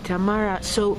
Tamara, so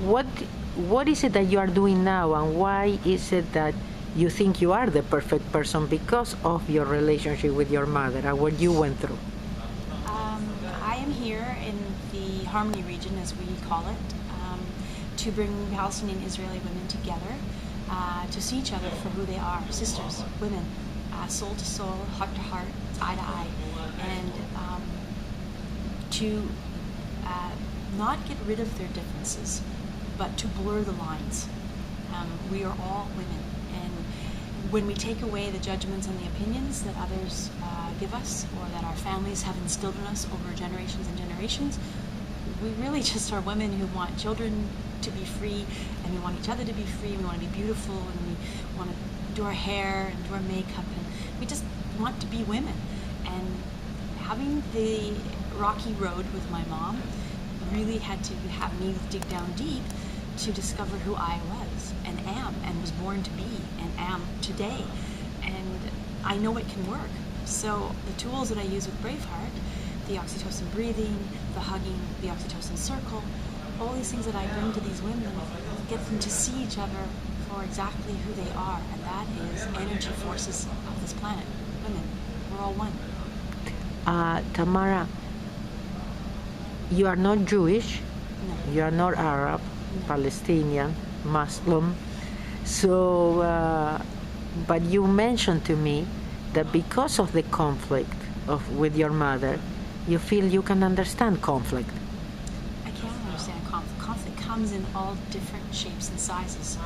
what is it that you are doing now, and why is it that you think you are the perfect person because of your relationship with your mother and what you went through? I am here in the Harmony region, as we call it, to bring Palestinian and Israeli women together, to see each other for who they are, sisters, women, soul to soul, heart to heart, eye to eye, and to not get rid of their differences, but to blur the lines. We are all women, and when we take away the judgments and the opinions that others give us, or that our families have instilled in us over generations and generations, we really just are women who want children to be free, and we want each other to be free, we want to be beautiful, and we want to do our hair and do our makeup, and we just want to be women. And having the rocky road with my mom really had to have me dig down deep to discover who I was and am and was born to be and am today. And I know it can work. So the tools that I use with Braveheart, the oxytocin breathing, the hugging, the oxytocin circle, all these things that I bring to these women, get them to see each other for exactly who they are, and that is energy forces of this planet. Women, we're all one. Tamara, you are not Jewish, No. you are not Arab, No. Palestinian, Muslim, so, but you mentioned to me that because of the conflict with your mother, you feel you can understand conflict. I can understand conflict. Conflict comes in all different shapes and sizes,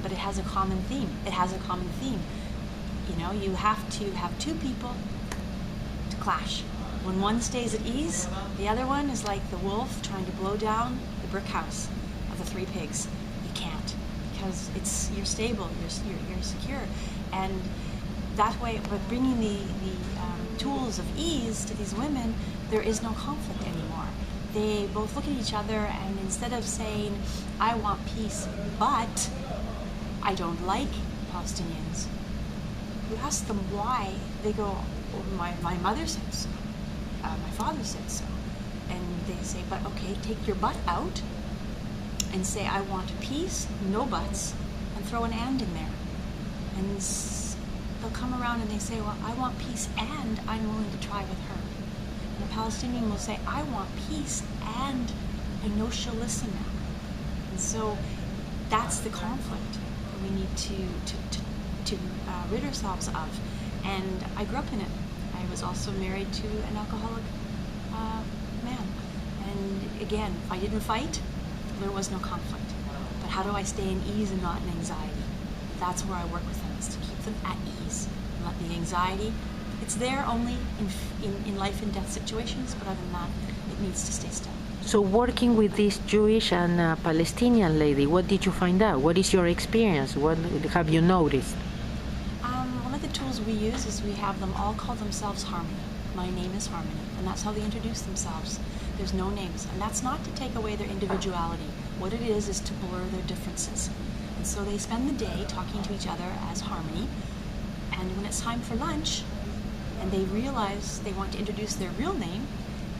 but it has a common theme. It has a common theme. You know, you have to have two people to clash. When one stays at ease, the other one is like the wolf trying to blow down the brick house of the three pigs. You can't, because you're stable, you're secure, and that way, by bringing the tools of ease to these women, there is no conflict anymore. They both look at each other, and instead of saying, I want peace, but I don't like Palestinians, you ask them why, they go, oh, my mother said so, my father said so. And they say, but okay, take your butt out and say, I want peace, no buts, and throw an and in there. And they'll come around and they say, well, I want peace and I'm willing to try with her. And a Palestinian will say, I want peace and I know she'll listen now. And so that's the conflict that we need to rid ourselves of. And I grew up in it. I was also married to an alcoholic man. And again, if I didn't fight, there was no conflict. But how do I stay in ease and not in anxiety? That's where I work with them, is to keep them at ease. Not the anxiety. It's there only in life and death situations, but other than that, it needs to stay still. So working with this Jewish and Palestinian lady, what did you find out? What is your experience? What have you noticed? One of the tools we use is we have them all call themselves Harmony. My name is Harmony, and that's how they introduce themselves. There's no names, and that's not to take away their individuality. What it is to blur their differences. And so they spend the day talking to each other as Harmony, and when it's time for lunch, and they realize they want to introduce their real name,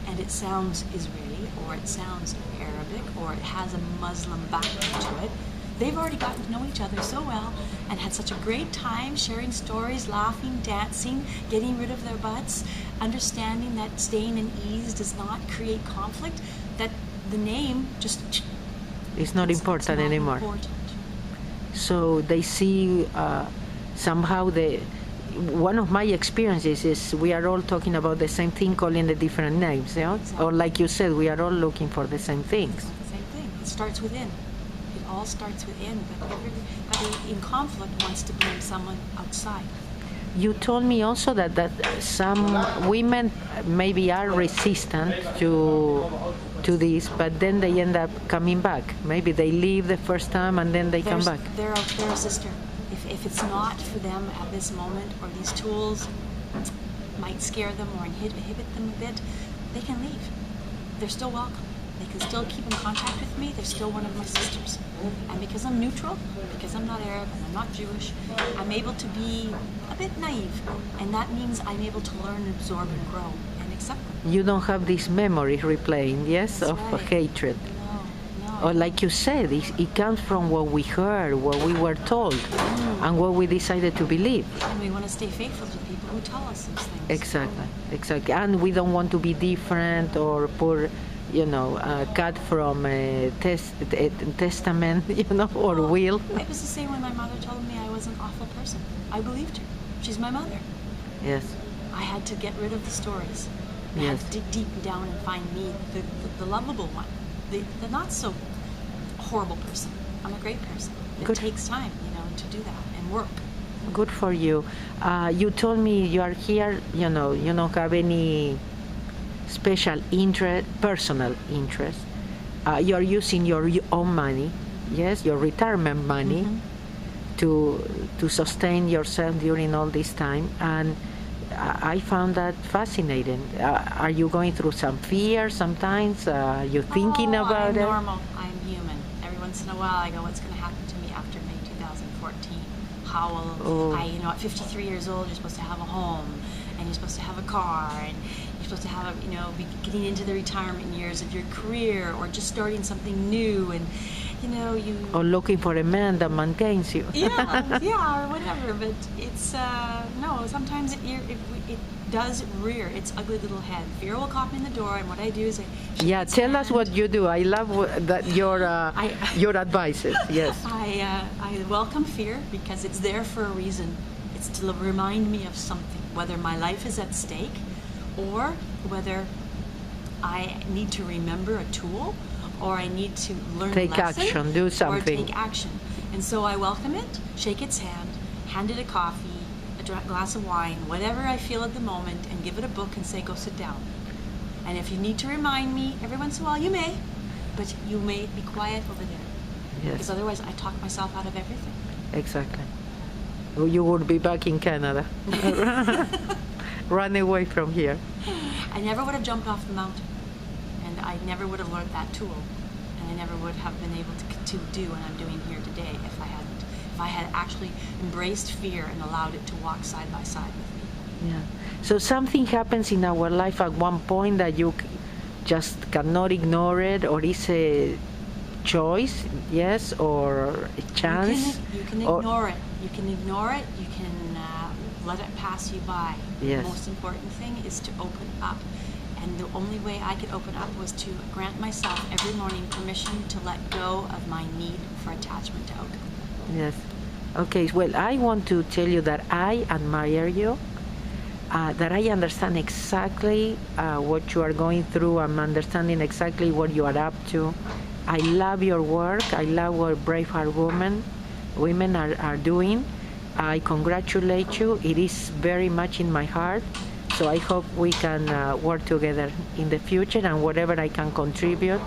and it sounds Israeli, or it sounds Arabic, or it has a Muslim background to it, they've already gotten to know each other so well and had such a great time sharing stories, laughing, dancing, getting rid of their butts, understanding that staying in ease does not create conflict, that the name just... It's not important anymore. Important. So they see somehow one of my experiences is we are all talking about the same thing, calling the different names, you know? Exactly. Or like you said, we are all looking for the same things. It's not the same thing. It starts within. It all starts within, but everybody in conflict wants to blame someone outside. You told me also that some women maybe are resistant to this, but then they end up coming back. Maybe they leave the first time and then they come back. They're a sister. If it's not for them at this moment, or these tools might scare them or inhibit them a bit, they can leave. They're still welcome. They can still keep in contact with me. They're still one of my sisters. And because I'm neutral, because I'm not Arab and I'm not Jewish, I'm able to be a bit naive. And that means I'm able to learn, absorb, and grow and accept them. You don't have these memories replaying, yes, That's of right. hatred. Or like you said, it comes from what we heard, what we were told, and what we decided to believe. And we want to stay faithful to people who tell us those things. Exactly. And we don't want to be different or pour, cut from a testament, or will. It was the same when my mother told me I was an awful person. I believed her. She's my mother. Yes. I had to get rid of the stories. I had Yes. to dig deep down and find me, the lovable one, the not so horrible person. I'm a great person. It Good. takes time, to do that and work. Good for you. You told me you are here, you don't have any special interest, personal interest. You're using your own money, yes, your retirement money, to sustain yourself during all this time. And I found that fascinating. Are you going through some fear sometimes? You thinking about I'm it? normal. I'm human. Every once in a while I go, what's going to happen to me after May 2014? How will at 53 years old, you're supposed to have a home, and you're supposed to have a car, and you're supposed to have, be getting into the retirement years of your career, or just starting something new, and, you... Or looking for a man that maintains you. yeah, or whatever, but it's, no, sometimes it does rear its ugly little head. Fear will come in the door, and what I do is I... Yeah, tell us what you do. I love your advices, yes. I welcome fear because it's there for a reason. It's to remind me of something, whether my life is at stake or whether I need to remember a tool or I need to learn a lesson. Take action, do something. Or take action. And so I welcome it, shake its hand it a coffee, a glass of wine, whatever I feel at the moment, and give it a book and say, go sit down. And if you need to remind me, every once in a while you may, but you may be quiet over there. Yes. Because otherwise I talk myself out of everything. Exactly. You would be back in Canada. Run away from here. I never would have jumped off the mountain. And I never would have learned that tool. And I never would have been able to do what I'm doing here today if I hadn't. If I had actually embraced fear and allowed it to walk side by side with me. Yeah. So something happens in our life at one point that you just cannot ignore it, or is a choice, yes, or a chance. You can ignore it. You can ignore it. You can let it pass you by. Yes. The most important thing is to open up. And the only way I could open up was to grant myself every morning permission to let go of my need for attachment to outcome. Yes. Okay. Well, I want to tell you that I admire you. That I understand exactly what you are going through. I'm understanding exactly what you are up to. I love your work. I love what Braveheart women are doing. I congratulate you. It is very much in my heart. So I hope we can work together in the future, and whatever I can contribute.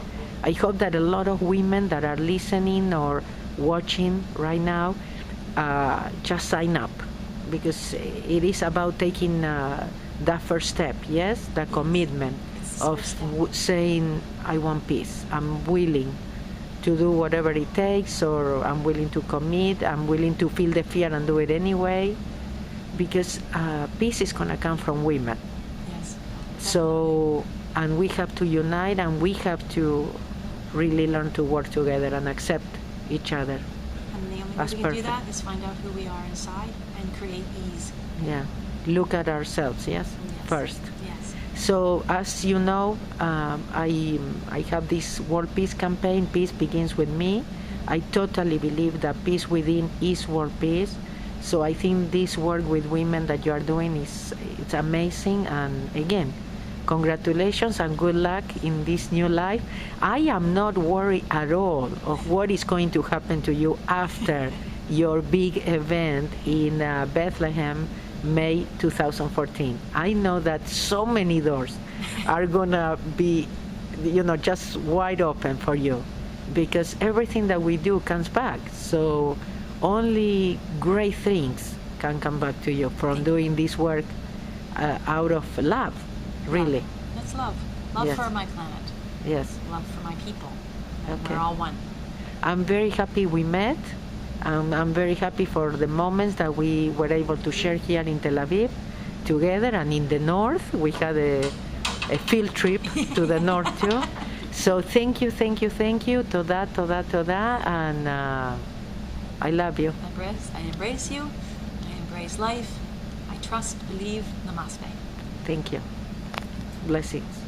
I hope that a lot of women that are listening or watching right now just sign up, because it is about taking that first step, yes, the commitment of saying, I want peace. I'm willing to do whatever it takes, or I'm willing to commit, I'm willing to feel the fear and do it anyway, because peace is going to come from women. Yes. So, and we have to unite, and we have to really learn to work together and accept each other. And the only way That's we can perfect. do that is find out who we are inside and create ease. Yeah, look at ourselves, yes, Yes. first. Yes. So, as you know, I have this World Peace campaign, Peace Begins With Me. I totally believe that peace within is world peace. So I think this work with women that you are doing it's amazing. And again, congratulations and good luck in this new life. I am not worried at all of what is going to happen to you after your big event in Bethlehem, May 2014. I know that so many doors are gonna be, just wide open for you, because everything that we do comes back. So only great things can come back to you from doing this work out of love, really. That's love. Love Yes. for my planet. Yes. Love for my people. And Okay. we're all one. I'm very happy we met. I'm very happy for the moments that we were able to share here in Tel Aviv together, and in the north we had a field trip to the north too. So thank you, toda, and I love you. I embrace you. I embrace life. I trust, believe, namaste. Thank you. Blessings.